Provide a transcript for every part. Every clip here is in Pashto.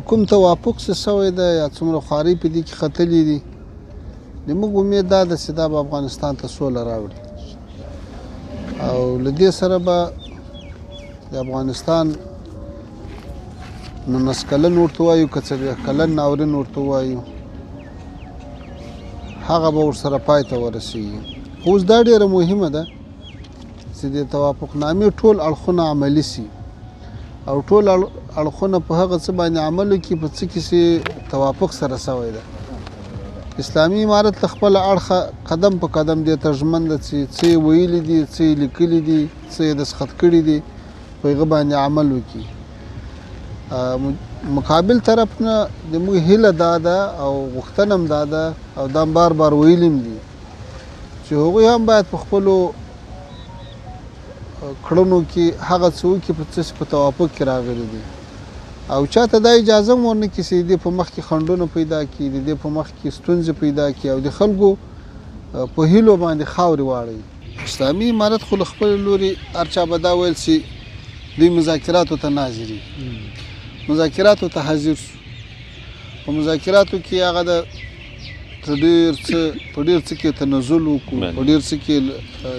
کوم توافق څه شوی دی یا څومره خوارۍ په دې کې ختلي دي زموږ امید دا ده چې دا به افغانستان ته سوله راوړي او له دې سره به د افغانستان 19 کلن ورته وایو که 40 کلن ناورین ورته وایو هغه به ورسره پای ته ورسېږي خو اوس دا ډېره مهمه ده چې د توافقنامې ټول اړخونه عملي سي او ټول اړخونه په هغه څه باندې عمل وکړي په څه کې چې توافق سره شوی ده اسلامي امارت له خپله اړخه قدم په قدم دې ته ژمن ده چې څه یې ویلي دي څه یې لیکلي دي څه یې دستخط کړي دي په هغه باندې عمل وکړي مقابل طرف نه زموږ هیله دا ده او غوښتنه هم دا ده او دا بار بار ویلي هم دي چې هغوی هم باید په خپلو کړنو کې هغه څه وکړي په څه په توافق کې راغلي دي او چاته دا اجازه هم ورنه کړي چې د دې په مخ کې خنډونه پیدا کړي د دې په مخ کې ستونزې پیدا کړي او د خلکو په هیلو باندې خاورې واړوي اسلامي امارت خو له خپل لوري هر چا به دا ویل چې دوی مذاکراتو ته ناظري مذاکراتو ته حاضر شو په مذاکراتو کې هغه د په ډېر څه کې تنزل وکړو په ډېر څه کې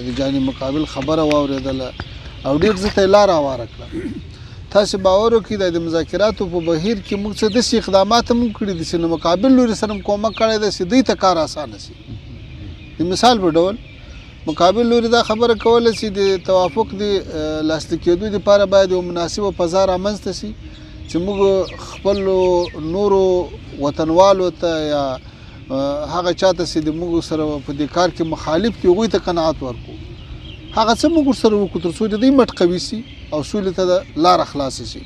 د جانب مقابل خبره واورېدله او ډېر څه ته یې لاره هواره کړه تاسې باور وکړئ د مذاکراتو په بهیر کې موږ څه داسې اقدامات هم کړي دي چې د مقابل لوري سره هم کومک کړی دی چې دوی ته کار اسانه شي د مثال په ډول مقابل لوري دا خبره کوله چې د توافق د لاسلیک کېدو لپاره باید یو مناسبه فضا رامنځته شي چې موږ خپلو نورو وطنوالو ته یا هغه چاته چې د موږ سره په دې کار کې مخالف دي هغوی ته قناعت ورکړو هغه څه موږ ورسره وکړو تر څو د دوی مټ قوي شي او سولې ته لاره خلاصه شي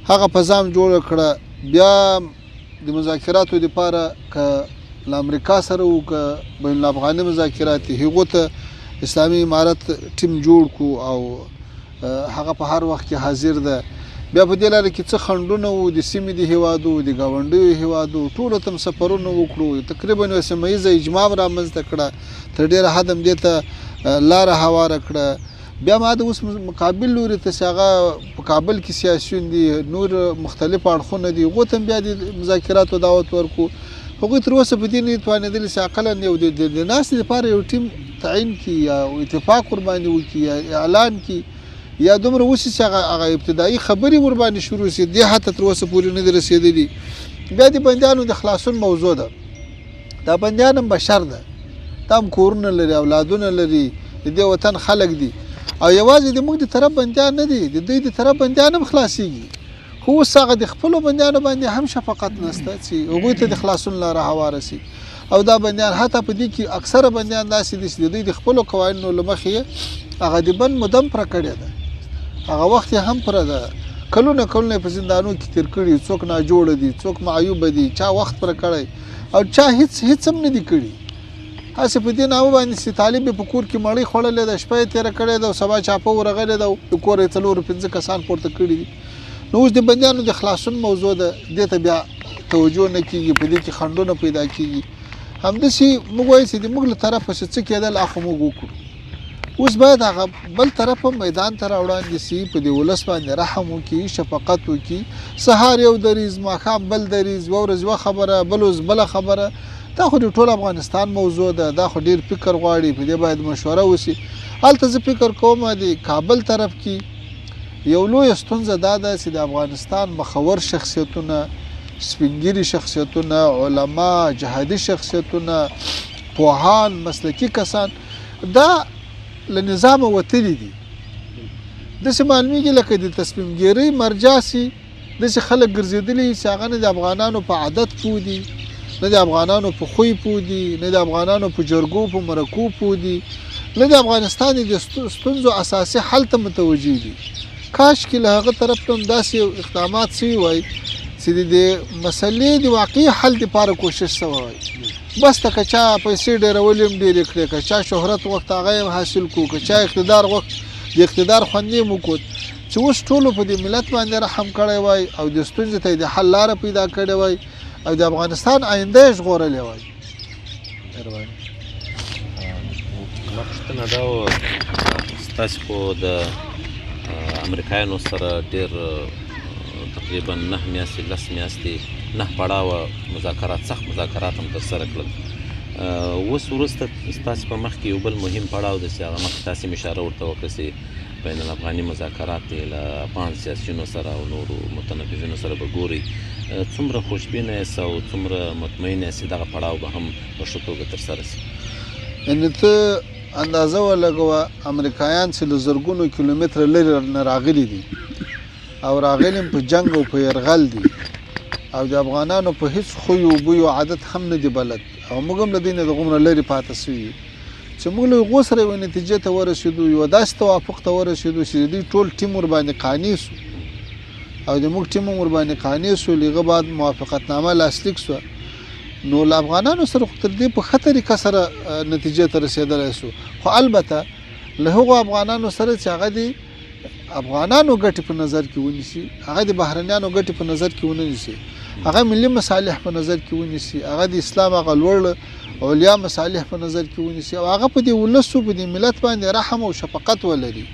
هغه فضا هم جوړه کړه بیا د مذاکراتو لپاره که له امریکا سره و که بین الافغاني مذاکرات دي هغو ته اسلامي امارت ټیم جوړ کړو او هغه په هر وخت کې حاضر ده بیا په دې لاره کې څه خنډونه وو د سیمې د هیوادو د ګاونډیو هیوادو ټولو ته سفرونه وکړو تقریبا یوه سیمه ییزه اجماع رامنځته کړه تر ډېره حد هم دې ته لاره هواره کړه بیا ما د اوس مقابل لوري ته چې هغه په کابل کې سیاسیون دي نور مختلف اړخونه دي هغو ته هم بیا د مذاکراتو دعوت ورکړو هغوی تر اوسه په دې نه توانېدلي چې اقلا یو د ناستې لپاره یو ټیم تعین کړي یا اتفاق ورباندې وکړي یا اعلان کړي یا دومره وشي چې هغه ابتدایي خبرې ورباندې شروع شي دې حتی تر اوسه پورې نه دي رسېدلي بیا د بندیانو د خلاصون موضوع ده دا بندیان هم بشر ده دا هم کورونه لري اولادونه لري د دې وطن خلک دي او یوازې د موږ د طرف بندیان نه دي د دوی د طرف بندیان هم خلاصېږي خو اوس هغه د خپلو بندیانو باندې هم شفقت نشته چې هغوی ته د خلاصون لاره هواره شي او دا بندیان حتی په دې کې اکثره بندیان داسې دي چې د دوی د خپلو قوانینو له مخې هغه د بند مدم پوره کړې ده هغه وخت هم پوره ده کلونه په زندانو کې تیر کړي څوک ناجوړه دي څوک معیوبه دي چا وخت پوره کړی او چا هیڅ هم نه دي کړي هسې په دې نامه باندې چې طالب په کور کې مړۍ خوړلې ده شپه یې تېره کړې ده او سبا چاپه ورغلې ده د کور یې 4-5 کسان پورته کړي دي نو اوس د بندیانو د خلاصون موضوع ده دې ته بیا توجه نه کېږي په دې کې خنډونه پیدا کېږي همداسې موږ وایو چې د موږ له طرفه چې څه کېدل هغه موږ وکړو اوس باید هغه بل طرف هم میدان ته راوړاندې شي په دې ولس باندې رحم وکړي شفقت وکړي سهار یو دریځ ماښام بل دریځ یوه ورځ یوه خبره بل ورځ بله خبره دا خو د ټول افغانستان موضوع ده دا خو ډېر فکر غواړي په دې باید مشوره وشي هلته زه فکر کوم د کابل طرف کې یو لویه ستونزه دا ده چې د افغانستان مخور شخصیتونه سپینګیري شخصیتونه علما جهادي شخصیتونه پوهان مسلکي کسان دا له نظامه وتلي دي داسې معلومیږي لکه د تصمیمګیرۍ مرجع سي داسې خلک ګرځېدلي چې هغه نه د افغانانو په عادت پوه دي نه د افغانانو په خوی پوه دي نه د افغانانو په جرګو په مرکو پوه دي نه د افغانستان د ستونزو اساسي حل ته متوجه دي کاش کې له هغه طرف ته هم داسې اقدامات سوي وای چې د مسلې د واقعي حل دپاره کوشش سوی وای بس ته که چا پیسې ډېرولې هم ډېرې کړې که چا شهرت وخت هغه یې حاصل کړو که چا اقتدار وخت د اقتدار خوند یې وکړو چې اوس ټولو په دې ملت باندې رحم کړی وای او د ستونزې ته یې د حل لاره پیدا کړې وای او د افغانستان آینده یې ژغورلی وای زما پوښتنه دا وه ستاسې خو د امریکایانو سره ډېر د تقریبا 9 میاشتې 10 میاشتې 9 پړاوه مذاکرات سخت مذاکرات هم ترسره کړل. اوس وروسته ستاسې په مخ کې یو بل مهم پړاو دی چې هغه مخکې تاسې هم اشاره ورته وکړه چې بین الافغاني مذاکرات دی له افغان سیاسیونو سره او نورو متنفذینو سره به ګورئ. څومره خوشبینه یاست او څومره مطمئن یاست چې دغه پړاو به هم په ښه توګه ترسره شي؟ یعنې ته اندازه ولګوه امریکایان چې له زرګونو کیلومتره لرې نه راغلي دي او راغلي په جنګ او په یرغل دي او د افغانانو په هیڅ خوی او بوی او عادت هم نه دی بلد او موږ هم له دې نه دغومره لرې پاتې سوي چې موږ له هغو سره یوې نتیجې ته ورسېدو، یوه داسې توافق ته ورسېدو چې د دوی ټول ټیم ورباندې قانع سو او د موږ ټیم هم ورباندې قانع سو. له هغه بعد موافقتنامه لاسلیک سوه. نو له افغانانو سره خو تر دې په ښه طریقه سره نتیجې ته رسېدلی سو، خو البته له هغو افغانانو سره چې هغه د افغانانو ګټې په نظر کې ونیسي، هغه د بهرنیانو ګټې په نظر کې ونه نیسي، هغه ملي مصالح په نظر کې ونیسي، هغه د اسلام هغه لوړ علیا مصالح په نظر کې ونیسي او هغه په دې ولسو په دې ملت باندې رحم او شفقت ولري.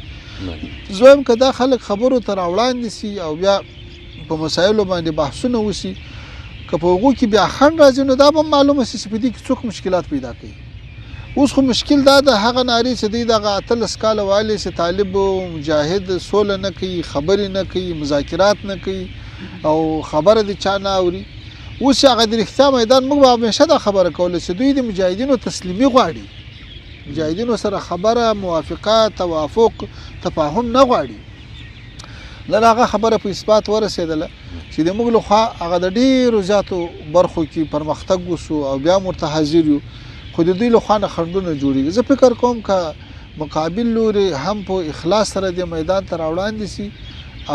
زه وایم که دا خلک خبرو ته راوړاندې سي او بیا په مسایلو باندې بحثونه وسي، که په هغو کې بیا خنډ راځي نو دا به معلومه سي چې په دې کې څوک مشکلات پیدا کوي. اوس خو مشکل دا د هغه نارې چې دوی دغه 18 کاله والي چې طالب او مجاهد سوله نه کوي، خبرې نه کوي، مذاکرات نه کوي او خبره د چا نه اوري. اوس هغه د رښتیا میدان موږ به همیشه دا خبره کوله چې دوی د مجاهدینو تسلیمي غواړي، مجاهدینو سره خبره، موافقه، توافق، تفاهم نه غواړي. نن هغه خبره په اثبات ورسېدله چې د موږ لخوا هغه د ډېرو زیاتو برخو کې پرمختګ وسو او بیا هم ورته حاضر یو، خو د دوی لخوا نه خنډونه جوړېږي. زه فکر کوم که مقابل لوري هم په اخلاص سره د میدان ته راوړاندې سي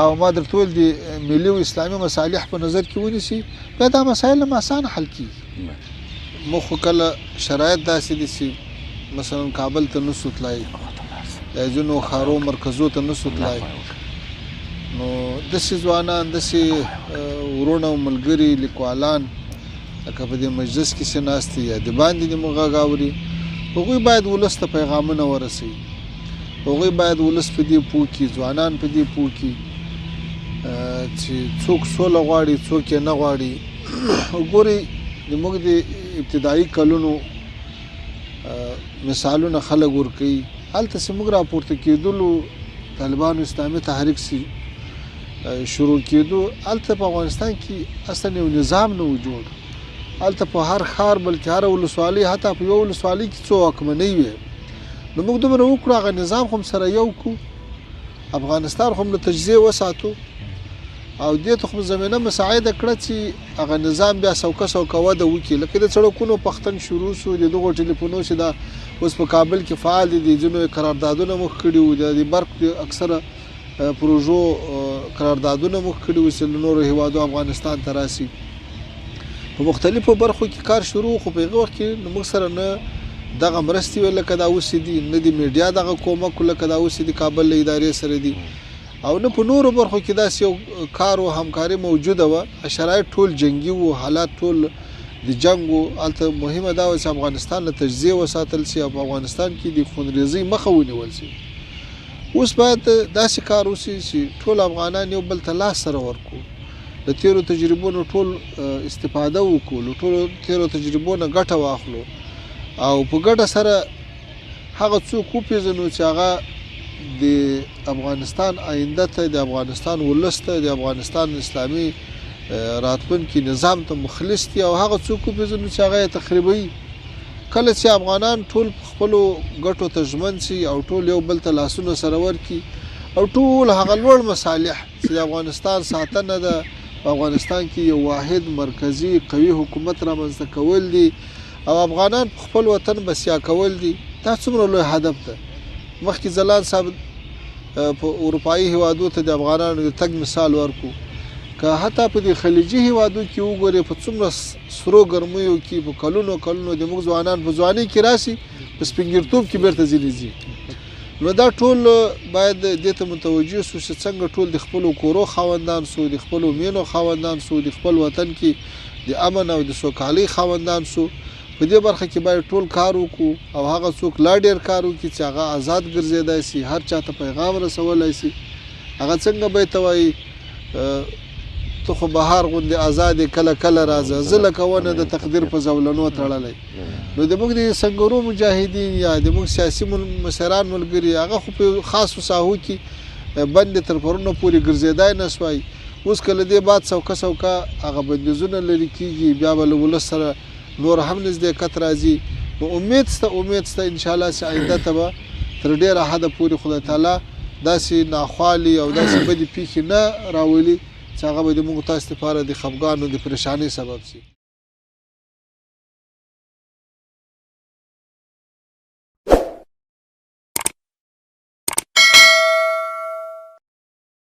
او ما درته ویل د ملي او اسلامي مصالح په نظر کې ونیسي، بیا دا مسایل هم اسانه حل کېږي. موږ خو کله شرایط داسې دي چې مثلا کابل ته نه سو تلای، ځینو ښارو مرکزو ته نه سو تلای، نو داسې ځوانان، داسې ورونه او ملګري لیکوالان لکه په دې مجلس کې چې ناست دي یا د باندې دې موږ غږ اوري، هغوی باید ولس ته پیغامونه ورسوي، هغوی باید ولس په دې پوه کړي، ځوانان په دې پوه کړي چې څوک سوله غواړي څوک یې نه غواړي. وګورئ زموږ د ابتدایي کلونو مثالونه خلک ورکوي، هلته چې موږ راپورته کېدلو، طالبانو اسلامي تحریک شروع کېدو، هلته په افغانستان کې اصلا یو نظام نه و جوړ. هلته په هر ښار بلکې هره ولسوالۍ، حتی په یو ولسوالۍ کې څو واکمنۍ وې. نو موږ دومره وکړو هغه نظام خو هم سره یو کړو، افغانستان خو هم له تجزیې وساتو او دې ته خو زمینه مساعده کړه چې هغه نظام بیا سوکه سوکه وده وکړي. لکه د سړکونو پختن شروع شو، د دغو ټلیفونو چې دا اوس په کابل کې فعال دي، ځینو قراردادونه مخ کړي وو، د برق د اکثره پروژو قراردادونه مخ کړي وو چې له نورو هیوادو افغانستان ته راسي. په مختلفو برخو کې کار شروع، خو په هغه وخت کې موږ سره نه دغه مرستې وې لکه دا اوس دي، نه د میډیا دغه کومک لکه دا اوس د کابل له ادارې سره دي، او نه په نورو برخو کې داسې یو کار او همکاري موجوده وه. شرایط ټول جنګي وو، حالات ټول د جنګ وو. هلته مهمه دا وه چې افغانستان له تجزیې وساتل سي او په افغانستان کې د خونریزۍ مخه ونیول سي. اوس باید داسې کار وسي چې ټول افغانان یو بل ته لاس سره ورکړو، د تیرو تجربونو ټول استفاده وکړو، له ټولو تیرو تجربو نه ګټه واخلو او په ګټه سره هغه څوک وپېژنو چې هغه د افغانستان آینده ته، د افغانستان ولس ته، د افغانستان اسلامي راتلونکي نظام ته مخلص دي، او هغه څوک وپېژنو چې هغه یې تخریبوي. کله چې افغانان ټول خپلو ګټو ته ژمن سي او ټول یو بل ته لاسونه سره ورکړي او ټول هغه لوړ مصالح چې د افغانستان ساتنه ده، په افغانستان کې یو واحد مرکزي قوي حکومت رامنځته کول دي او افغانان په خپل وطن بسیا کول دي، دا څومره لوی هدف ده. مخکې ځلان صاحب په اروپایي هیوادو ته د افغانانو د تګ مثال ورکو، که حتی په دې خلیجي هیوادو کې وګورئ په څومره سرو ګرمیو کې په کلونو کلونو د موږ ځوانان په ځوانۍ کې راسي، په سپینګیرتوب کې بیرته ځینې ځي. نو دا ټول باید دې ته متوجه سو چې څنګه ټول د خپلو کورو خاوندان سو، د خپلو مینو خاوندان سو، د خپل وطن کې د امن او د سوکالۍ خاوندان سو. په دې برخه کې باید ټول کار وکړو او هغه څوک لا ډېر کار وکړي چې هغه آزاد ګرځېدای سي، هر چا ته پیغام رسولی سي. هغه څنګه به ته وایي ته خو بهار غوندې آزاد کله کله راځه زه لکه ونه د تقدیر په زولنو تړلی. نو د موږ د سنګرو مجاهدین یا د موږ سیاسي مشران ملګري هغه خو په خاصو ساحو کې بندې تر پرونه پورې ګرځېدای نه سوای. اوس کله دې بعد سوکه هغه بندیزونه لرې کېږي بیا به له ولس سره نور هم نزدېکت راځي. نو امید سته انشاءالله چې آینده ته به تر ډېره حده پورې خدای تعالی داسې ناخوالي او داسې بدې پیښې نه راولي چې هغه به د موږ تاسو لپاره د خفګان او د پریشانۍ سبب شي.